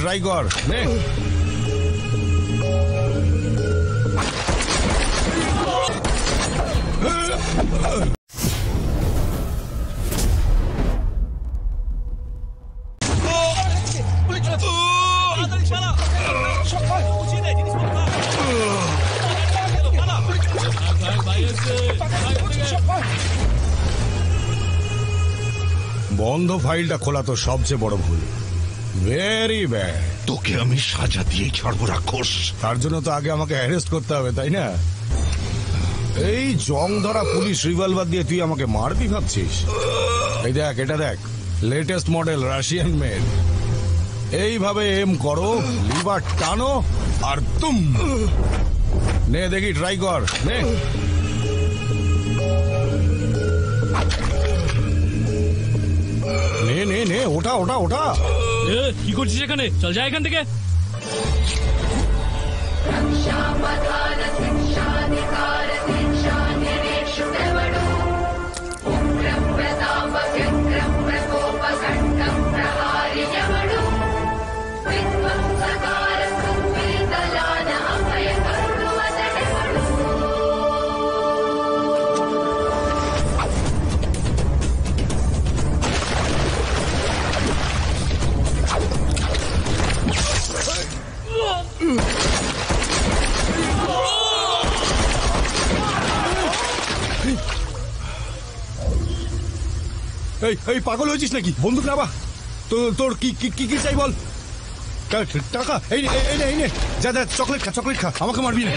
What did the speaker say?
Try কর। নে বন্ধ ফাইলটা খোলা তো সবচেয়ে বড় ভুল। Very bad. তোকে আমি সাজা দিয়ে ছাড়বো রাক্ষস। তার জন্য তো আগে আমাকে অ্যারেস্ট করতে হবে, তাই না? এই জং ধরা পুলিশ রিভলভার দিয়ে তুই আমাকে মারবি ভাবছিস? এই দেখ, এটা দেখ, লেটেস্ট মডেল রাশিয়ান মেড। এইভাবে এম করো, লিভার টানো আর তুম। নে দেখি, ট্রাই কর। নে নে নে নে, ওটা ওটা ওটা। কি করছিস এখানে? চল যা এখান থেকে। এই পাগল হয়েছিস নাকি? বন্দুক নাবা। তোর কি কি কি চাই বল? টাকা? এই নে যা যা, চকলেট খা, চকলেট খা, আমাকে মারবি না।